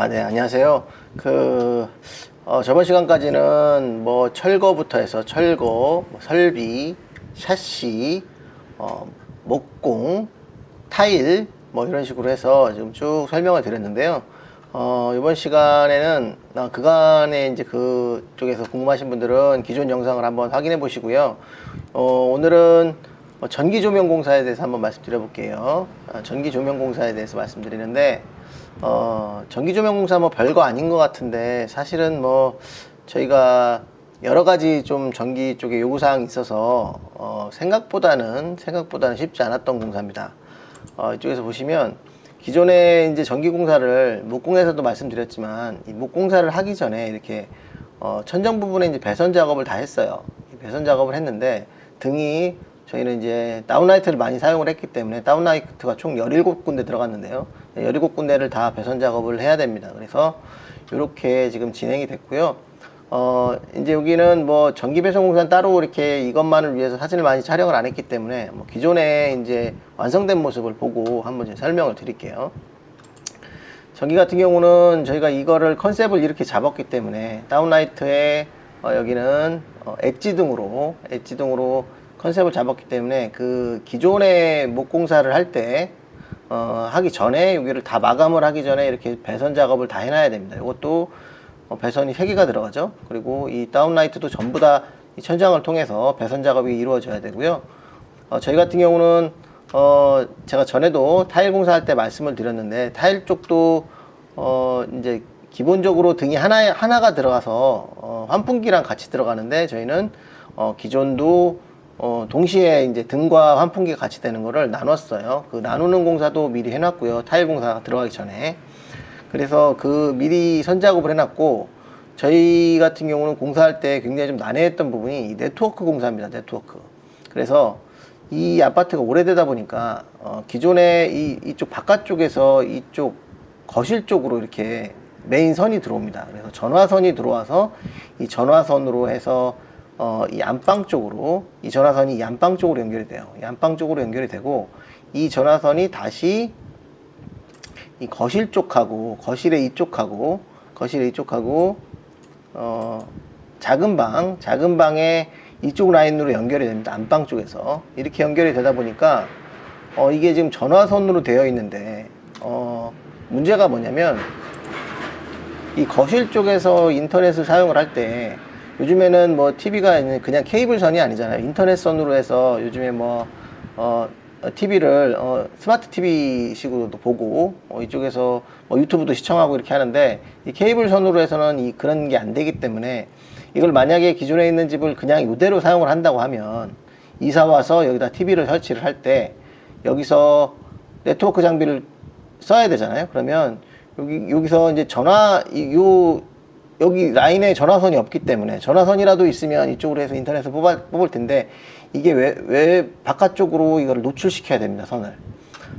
네, 안녕하세요. 저번 시간까지는 뭐 철거부터 해서 철거, 뭐 설비, 샤시, 목공, 타일, 뭐 이런 식으로 해서 지금 쭉 설명을 드렸는데요. 이번 시간에는 그간에 이제 그쪽에서 궁금하신 분들은 기존 영상을 한번 확인해 보시고요. 오늘은 전기 조명 공사에 대해서 한번 말씀드려 볼게요. 전기 조명 공사에 대해서 말씀드리는데, 전기 조명 공사 뭐 별거 아닌 것 같은데, 사실은 뭐 저희가 여러 가지 좀 전기 쪽에 요구사항이 있어서 생각보다는 쉽지 않았던 공사입니다. 이쪽에서 보시면 기존에 이제 전기 공사를 목공에서도 말씀드렸지만, 이 목공사를 하기 전에 이렇게 천정 부분에 이제 배선 작업을 다 했어요. 배선 작업을 했는데, 등이 저희는 이제 다운라이트를 많이 사용을 했기 때문에 다운라이트가 총 17군데 들어갔는데요. 17군데를 다 배선 작업을 해야 됩니다. 그래서 이렇게 지금 진행이 됐고요. 이제 여기는 뭐 전기 배선 공사는 따로 이렇게 이것만을 위해서 사진을 많이 촬영을 안 했기 때문에 뭐 기존에 이제 완성된 모습을 보고 한번 이제 설명을 드릴게요. 전기 같은 경우는 저희가 이거를 컨셉을 이렇게 잡았기 때문에 다운라이트에 여기는 엣지 등으로 컨셉을 잡았기 때문에 그 기존의 목공사를 할 때 하기 전에 여기를 다 마감을 하기 전에 이렇게 배선 작업을 다 해놔야 됩니다. 이것도 배선이 3개가 들어가죠. 그리고 이 다운라이트도 전부 다 이 천장을 통해서 배선 작업이 이루어져야 되고요. 저희 같은 경우는 제가 전에도 타일 공사할 때 말씀을 드렸는데, 타일 쪽도 이제 기본적으로 등이 하나가 들어가서 환풍기랑 같이 들어가는데, 저희는 기존도 동시에 이제 등과 환풍기가 같이 되는 거를 나눴어요. 그 나누는 공사도 미리 해놨고요. 타일 공사가 들어가기 전에. 그래서 미리 선작업을 해놨고, 저희 같은 경우는 공사할 때 굉장히 좀 난해했던 부분이 이 네트워크 공사입니다. 네트워크. 그래서 이 아파트가 오래되다 보니까 기존에 이쪽 바깥쪽에서 이쪽 거실 쪽으로 이렇게 메인 선이 들어옵니다. 그래서 전화선이 들어와서 이 전화선으로 해서 이 안방 쪽으로, 이 전화선이 이 안방 쪽으로 연결이 돼요. 이 안방 쪽으로 연결이 되고, 이 전화선이 다시 이 거실 쪽하고, 거실의 이쪽하고, 작은 방에 이쪽 라인으로 연결이 됩니다. 안방 쪽에서. 이렇게 연결이 되다 보니까, 이게 지금 전화선으로 되어 있는데, 문제가 뭐냐면, 이 거실 쪽에서 인터넷을 사용을 할 때, 요즘에는 뭐 TV가 그냥 케이블선이 아니잖아요. 인터넷선으로 해서 요즘에 뭐 TV를 스마트 TV 식으로도 보고 이쪽에서 뭐 유튜브도 시청하고 이렇게 하는데, 이 케이블선으로 해서는 그런 게 안 되기 때문에, 이걸 만약에 기존에 있는 집을 그냥 이대로 사용을 한다고 하면, 이사 와서 여기다 TV를 설치를 할 때 여기서 네트워크 장비를 써야 되잖아요. 그러면 여기서 이제 여기 라인에 전화선이 없기 때문에, 전화선이라도 있으면 이쪽으로 해서 인터넷을 뽑을 텐데, 이게 왜 바깥쪽으로 이걸 노출시켜야 됩니다. 선을.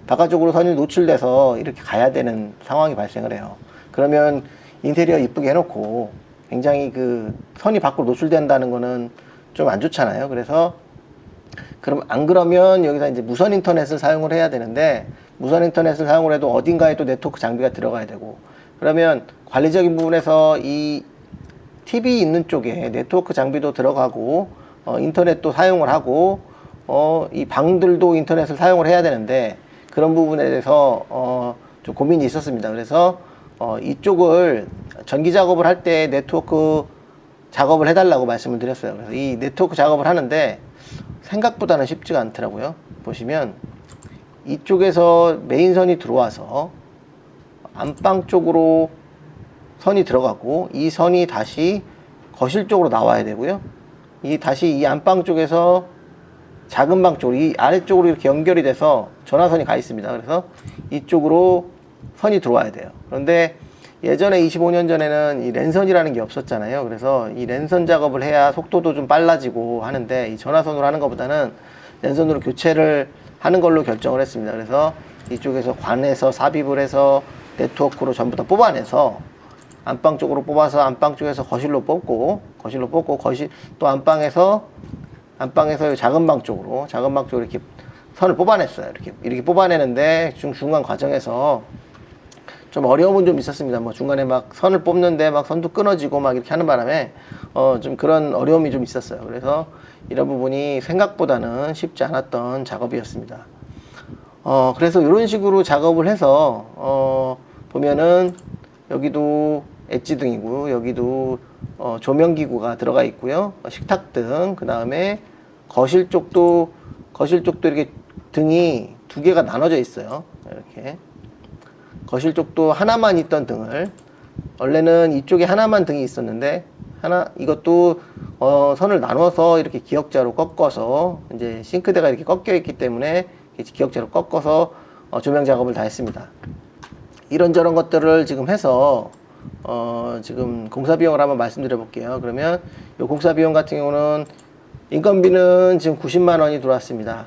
바깥쪽으로 선이 노출돼서 이렇게 가야 되는 상황이 발생을 해요. 그러면 인테리어 이쁘게 해놓고 굉장히 선이 밖으로 노출된다는 거는 좀 안 좋잖아요. 그래서 안 그러면 여기서 이제 무선 인터넷을 사용을 해야 되는데, 무선 인터넷을 사용을 해도 어딘가에 또 네트워크 장비가 들어가야 되고, 그러면 관리적인 부분에서 이 TV 있는 쪽에 네트워크 장비도 들어가고, 인터넷도 사용을 하고, 이 방들도 인터넷을 사용을 해야 되는데, 그런 부분에 대해서 좀 고민이 있었습니다. 그래서 이쪽을 전기 작업을 할 때 네트워크 작업을 해달라고 말씀을 드렸어요. 그래서 이 네트워크 작업을 하는데 생각보다는 쉽지가 않더라고요. 보시면 이쪽에서 메인선이 들어와서 안방 쪽으로 선이 들어가고, 이 선이 다시 거실 쪽으로 나와야 되고요. 다시 이 안방 쪽에서 작은 방 쪽으로, 이 아래쪽으로 이렇게 연결이 돼서 전화선이 가 있습니다. 그래서 이쪽으로 선이 들어와야 돼요. 그런데 예전에 25년 전에는 이 랜선이라는 게 없었잖아요. 그래서 이 랜선 작업을 해야 속도도 좀 빨라지고 하는데, 이 전화선으로 하는 것보다는 랜선으로 교체를 하는 걸로 결정을 했습니다. 그래서 이쪽에서 관에서 삽입을 해서 네트워크로 전부 다 뽑아내서 안방 쪽으로 뽑아서 안방 쪽에서 거실로 뽑고 거실 또 안방에서 작은 방 쪽으로 이렇게 선을 뽑아냈어요. 이렇게 뽑아내는데 중간 과정에서 좀 어려움은 좀 있었습니다. 뭐 중간에 막 선을 뽑는데 막 선도 끊어지고 막 이렇게 하는 바람에 좀 그런 어려움이 좀 있었어요. 그래서 이런 부분이 생각보다는 쉽지 않았던 작업이었습니다. 그래서 이런 식으로 작업을 해서 보면은 여기도 엣지등이고 여기도 조명기구가 들어가 있고요. 식탁등, 그 다음에 거실 쪽도 이렇게 등이 두 개가 나눠져 있어요. 이렇게 거실 쪽도 하나만 있던 등을, 원래는 이쪽에 하나만 등이 있었는데 이것도 선을 나눠서 이렇게 기역자로 꺾어서, 이제 싱크대가 이렇게 꺾여 있기 때문에 기역자로 꺾어서 조명 작업을 다 했습니다. 이런저런 것들을 지금 해서 지금 공사 비용을 한번 말씀드려 볼게요. 그러면 이 공사 비용 같은 경우는 인건비는 지금 90만 원이 들어왔습니다.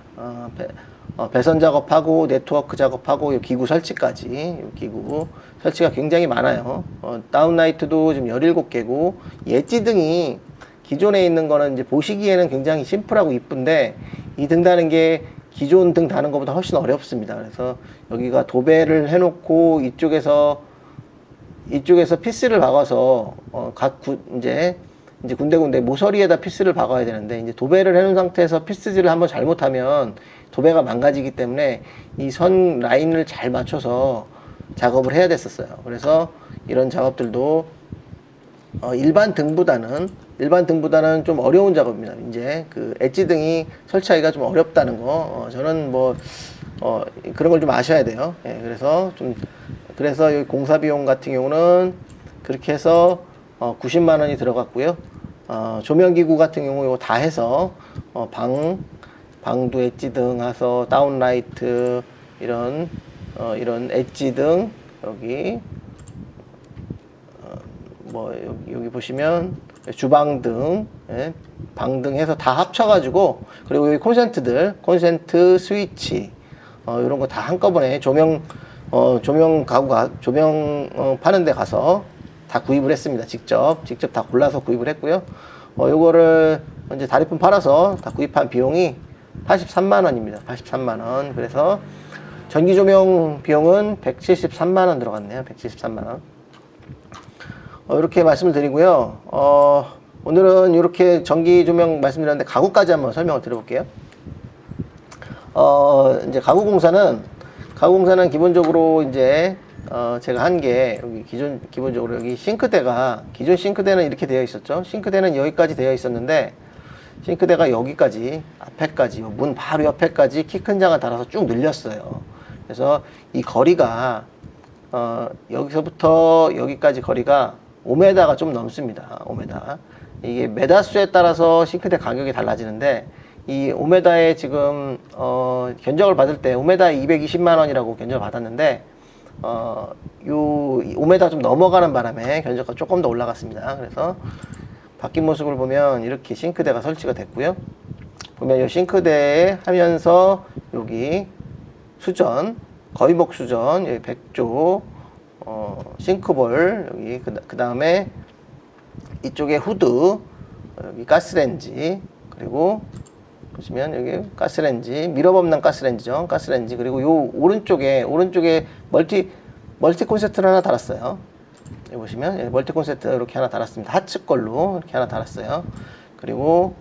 배선 작업하고 네트워크 작업하고 이 기구 설치까지, 이 기구 설치가 굉장히 많아요. 다운라이트도 지금 17개고, 엣지 등이 기존에 있는 거는 이제 보시기에는 굉장히 심플하고 이쁜데, 이 등 다는 게 기존 등 다는 것보다 훨씬 어렵습니다. 그래서 여기가 도배를 해놓고 이쪽에서 피스를 박아서 이제 군데군데 모서리에다 피스를 박아야 되는데, 이제 도배를 해놓은 상태에서 피스질을 한번 잘못하면 도배가 망가지기 때문에 이 선 라인을 잘 맞춰서 작업을 해야 됐었어요. 그래서 이런 작업들도 일반 등보다는 좀 어려운 작업입니다. 이제 그 엣지 등이 설치하기가 좀 어렵다는 거, 저는 뭐 그런 걸 좀 아셔야 돼요. 예, 그래서 여기 공사 비용 같은 경우는 그렇게 해서 90만 원이 들어갔고요. 조명기구 같은 경우 이거 다 해서 방도 엣지 등 해서 다운라이트, 이런 엣지 등, 여기 뭐 여기 보시면 주방 등, 예, 방등 해서 다 합쳐가지고, 그리고 여기 콘센트 스위치, 이런 거 다 한꺼번에 조명 파는 데 가서 다 구입을 했습니다. 직접 다 골라서 구입을 했고요. 요거를 이제 다리품 팔아서 다 구입한 비용이 83만 원입니다. 83만 원. 그래서 전기 조명 비용은 173만 원 들어갔네요. 173만 원. 이렇게 말씀을 드리고요. 오늘은 이렇게 전기 조명 말씀드렸는데, 가구까지 한번 설명을 드려볼게요. 이제 가구 공사는 기본적으로 이제 제가 한 게, 여기 기본적으로 여기 기존 싱크대는 이렇게 되어 있었죠. 싱크대는 여기까지 되어 있었는데, 싱크대가 여기까지, 앞에까지, 문 바로 옆에까지 키 큰 장을 달아서 쭉 늘렸어요. 그래서 이 거리가 여기서부터 여기까지 거리가 5m가 좀 넘습니다. 5m. 이게 메다수에 따라서 싱크대 가격이 달라지는데, 이 5m에 지금 견적을 받을 때 5m에 220만 원이라고 견적을 받았는데, 요 5m 좀 넘어가는 바람에 견적가 조금 더 올라갔습니다. 그래서 바뀐 모습을 보면 이렇게 싱크대가 설치가 됐고요. 보면 이 싱크대에 하면서 여기 수전, 거위목 수전, 여기 백조, 싱크볼, 여기 그 다음에 이쪽에 후드, 여기 가스레인지, 그리고 보시면 여기 가스레인지, 밀어범는 가스레인지죠. 가스레인지. 그리고 요 오른쪽에 멀티 콘센트를 하나 달았어요. 여기 보시면 멀티 콘센트 이렇게 하나 달았습니다. 하츠 걸로 이렇게 하나 달았어요. 그리고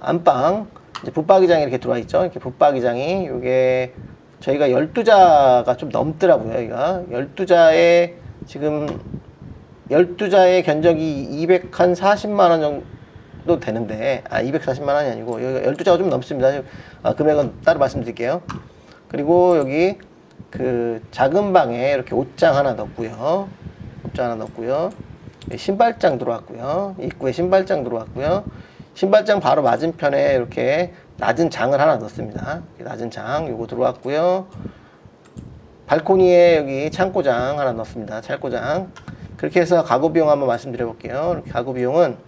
안방, 이제 붙박이장이 이렇게 들어와 있죠. 이렇게 붙박이장이, 요게 저희가 12자가 좀 넘더라고요. 여기가 12자에 지금 12자의 견적이 240만 원 정도 되는데, 240만 원이 아니고 여기가 12자가 좀 넘습니다. 금액은 따로 말씀드릴게요. 그리고 여기 그 작은 방에 이렇게 옷장 하나 넣었고요. 신발장 들어왔고요. 입구에 신발장 들어왔고요. 신발장 바로 맞은편에 이렇게 낮은 장을 하나 넣습니다. 낮은 장 요거 들어왔고요. 발코니에 여기 창고장 하나 넣습니다. 창고장. 그렇게 해서 가구 비용 한번 말씀드려 볼게요. 이렇게 가구 비용은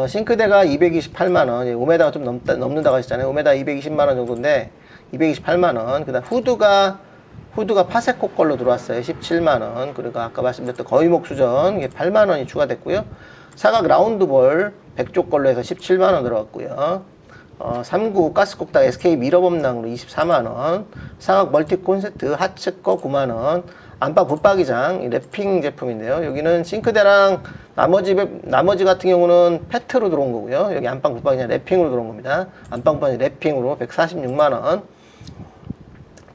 싱크대가 228만 원, 5m가 좀 넘는다고 하셨잖아요. 5m 220만 원 정도인데 228만 원. 그다음 후드가 파세코 걸로 들어왔어요. 17만 원. 그리고 아까 말씀드렸던 거위목 수전, 이게 8만 원이 추가됐고요. 사각 라운드볼 백조 걸로 해서 17만 원 들어갔고요. 3구 가스국당 SK 밀어범랑으로 24만원, 상악 멀티 콘센트 하츠거 9만원, 안방 붙박이장 랩핑 제품인데요. 여기는 싱크대랑 나머지 같은 경우는 페트로 들어온 거고요. 여기 안방 붙박이장 랩핑으로 들어온 겁니다. 안방 붙박이장 랩핑으로 146만원.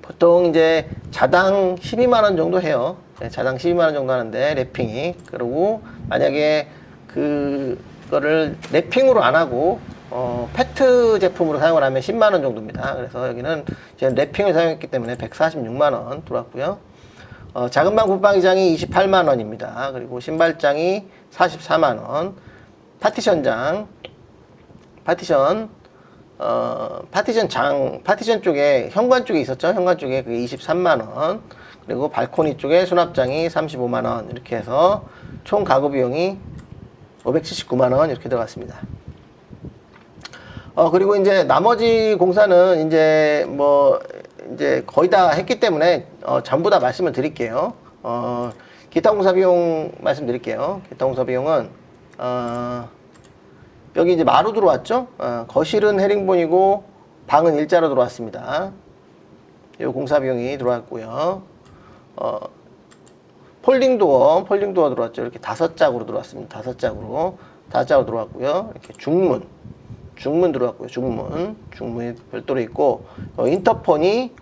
보통 이제 자당 12만원 정도 해요. 네, 자당 12만원 정도 하는데 랩핑이. 그리고 만약에 그거를 랩핑으로 안 하고 페트 제품으로 사용을 하면 10만원 정도입니다. 그래서 여기는 지금 랩핑을 사용했기 때문에 146만원 들어왔고요. 작은 방 붙박이장이 28만원입니다. 그리고 신발장이 44만원. 파티션 쪽에, 현관 쪽에 있었죠. 현관 쪽에 그게 23만원. 그리고 발코니 쪽에 수납장이 35만원. 이렇게 해서 총 가구 비용이 579만원 이렇게 들어갔습니다. 그리고 이제 나머지 공사는 이제 거의 다 했기 때문에 전부 다 말씀을 드릴게요. 기타 공사 비용 말씀드릴게요. 기타 공사 비용은 여기 이제 마루 들어왔죠. 거실은 헤링본이고 방은 일자로 들어왔습니다. 이 공사 비용이 들어왔고요. 폴딩 도어 들어왔죠. 이렇게 5짝으로 들어왔습니다. 5짝으로 들어왔고요. 이렇게 중문 들어왔고요. 중문이 별도로 있고, 인터폰이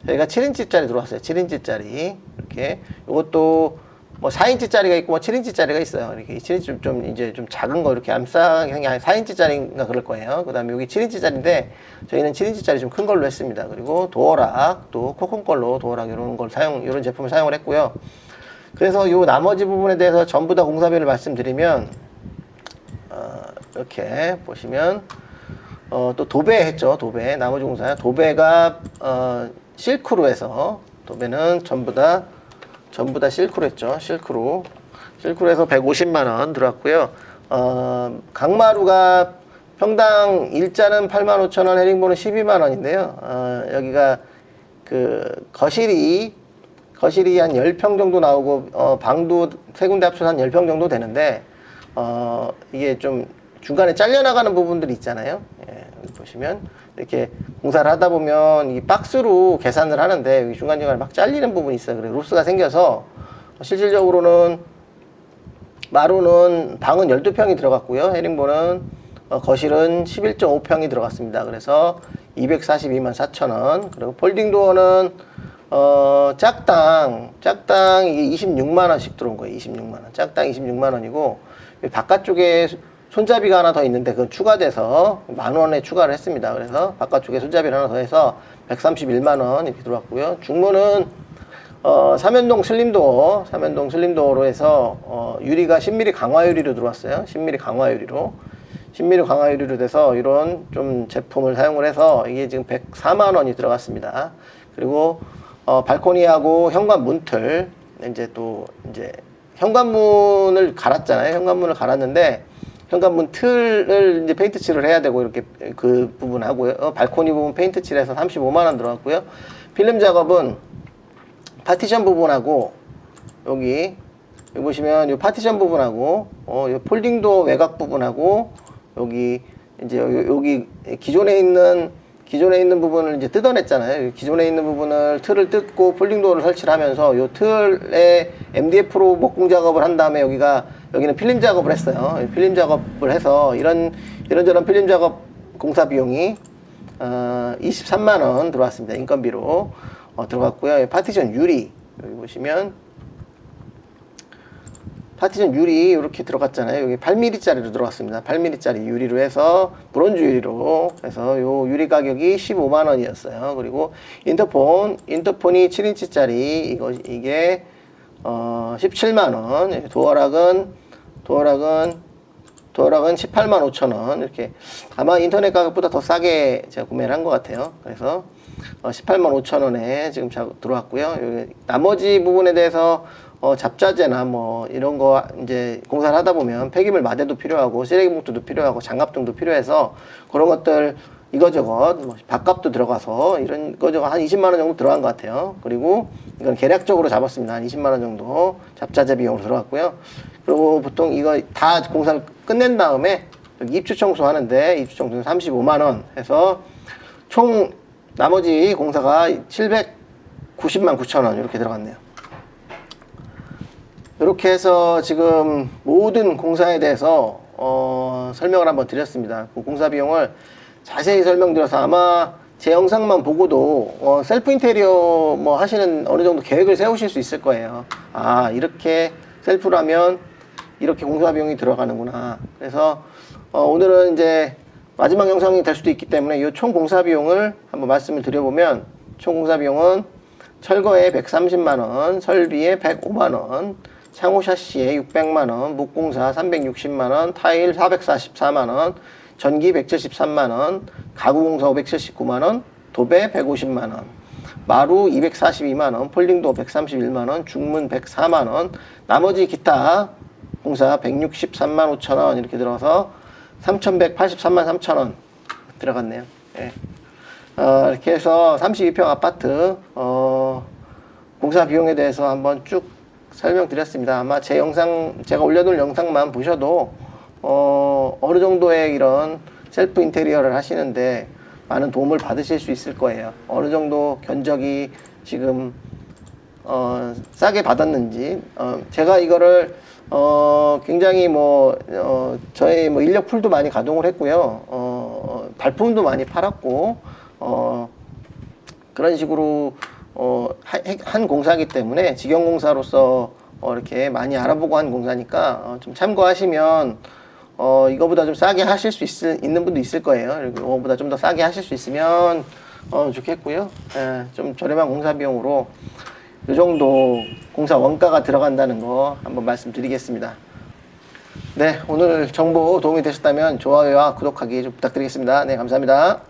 저희가 7인치짜리 들어왔어요. 7인치짜리. 이렇게. 이것도 뭐 4인치짜리가 있고, 뭐 7인치짜리가 있어요. 이렇게 7인치 좀 작은 거, 이렇게 얌쌍하게 생긴 4인치짜리인가 그럴 거예요. 그 다음에 여기 7인치짜리인데, 저희는 7인치짜리 좀 큰 걸로 했습니다. 그리고 도어락, 또 코콘 걸로 도어락 이런 제품을 사용을 했고요. 그래서 요 나머지 부분에 대해서 전부 다 공사비를 말씀드리면, 이렇게 보시면, 또 도배 했죠. 나머지 공사. 도배가, 실크로 해서, 도배는 전부 다 실크로 했죠. 실크로 해서 150만원 들어왔고요. 강마루가 평당 일자는 85,000원, 헤링본은 12만원인데요. 여기가 거실이 한 10평 정도 나오고, 방도 세 군데 합쳐서 한 10평 정도 되는데, 이게 좀 중간에 잘려나가는 부분들이 있잖아요. 예, 여기 보시면 이렇게 공사를 하다 보면 이 박스로 계산을 하는데 여기 중간중간에 막 잘리는 부분이 있어요. 그래서 로스가 생겨서 실질적으로는 마루는 방은 12평이 들어갔고요. 헤링본은 거실은 11.5평이 들어갔습니다. 그래서 242만 4천원. 그리고 폴딩 도어는 짝당 이게 26만원씩 들어온 거예요. 26만원. 짝당 26만원이고 바깥쪽에 손잡이가 하나 더 있는데 그건 추가돼서 10,000원에 추가를 했습니다. 그래서 바깥쪽에 손잡이를 하나 더 해서 131만원 이렇게 들어왔고요. 중문은 삼연동 슬림도어로 해서 유리가 10mm 강화 유리로 들어왔어요. 10mm 강화 유리로 돼서 이런 좀 제품을 사용을 해서 이게 지금 104만원이 들어갔습니다. 그리고 발코니하고 현관 문틀 이제 현관문을 갈았잖아요. 현관문을 갈았는데 현관문 틀을 이제 페인트 칠을 해야 되고 이렇게 그 부분 하고요. 발코니 부분 페인트 칠해서 35만원 들어갔고요. 필름 작업은 파티션 부분하고 여기 보시면 이 파티션 부분하고 이 폴딩도 외곽 부분하고 여기 이제 여기 기존에 있는 부분을 이제 뜯어냈잖아요. 기존에 있는 부분을 틀을 뜯고 폴딩도어를 설치를 하면서 이 틀에 MDF로 목공 작업을 한 다음에 여기는 필름 작업을 했어요. 필름 작업을 해서 이런저런 필름 작업 공사 비용이 23만원 들어왔습니다. 인건비로 들어갔고요. 파티션 유리 여기 보시면 파티션 유리 이렇게 들어갔잖아요. 여기 8mm짜리로 들어갔습니다. 8mm짜리 유리로 해서 브론즈 유리로 해서 요 유리 가격이 15만원이었어요. 그리고 인터폰이 7인치짜리 이게 17만원. 도어락은 18만 5천원. 이렇게 아마 인터넷 가격보다 더 싸게 제가 구매를 한 것 같아요. 그래서 18만 5천원에 지금 들어왔고요. 나머지 부분에 대해서 잡자재나 뭐 이런 거 이제 공사를 하다 보면 폐기물 마대도 필요하고 쓰레기 봉투도 필요하고 장갑 등도 필요해서 그런 것들 이거저것 뭐 밥값도 들어가서 이런 거저것 한 20만원 정도 들어간 것 같아요. 그리고 이건 계략적으로 잡았습니다. 한 20만원 정도 잡자재 비용으로 들어갔고요. 그리고 보통 이거 다 공사를 끝낸 다음에 여기 입주 청소하는데 입주 청소는 35만 원 해서 총 나머지 공사가 790만 9천 원 이렇게 들어갔네요. 이렇게 해서 지금 모든 공사에 대해서 설명을 한번 드렸습니다. 그 공사 비용을 자세히 설명드려서 아마 제 영상만 보고도 셀프 인테리어 뭐 하시는 어느 정도 계획을 세우실 수 있을 거예요. 아, 이렇게 셀프라면 이렇게 공사 비용이 들어가는구나. 그래서 오늘은 이제 마지막 영상이 될 수도 있기 때문에 이 총 공사 비용을 한번 말씀을 드려보면, 총 공사 비용은 철거에 130만 원, 설비에 105만 원, 창호 샤시에 600만 원, 목공사 360만 원, 타일 444만 원, 전기 173만 원, 가구공사 579만 원, 도배 150만 원, 마루 242만 원, 폴딩도 131만 원, 중문 104만 원, 나머지 기타 공사 163만 5천 원 이렇게 들어서 3,183만 3천 원 들어갔네요. 예. 이렇게 해서 32평 아파트 공사 비용에 대해서 한번 쭉 설명드렸습니다. 아마 제 영상, 제가 올려놓은 영상만 보셔도 어느 정도의 이런 셀프 인테리어를 하시는데 많은 도움을 받으실 수 있을 거예요. 어느 정도 견적이 지금 싸게 받았는지, 제가 이거를 굉장히 저의 인력 풀도 많이 가동을 했고요. 발품도 많이 팔았고, 그런 식으로 한 공사이기 때문에 직영공사로서 이렇게 많이 알아보고 한 공사니까 좀 참고하시면 이거보다 좀 싸게 하실 수 있는 분도 있을 거예요. 그리고 이거보다 좀 더 싸게 하실 수 있으면 좋겠고요. 예, 좀 저렴한 공사 비용으로 이 정도 공사 원가가 들어간다는 거 한번 말씀드리겠습니다. 네, 오늘 정보 도움이 되셨다면 좋아요와 구독하기 좀 부탁드리겠습니다. 네, 감사합니다.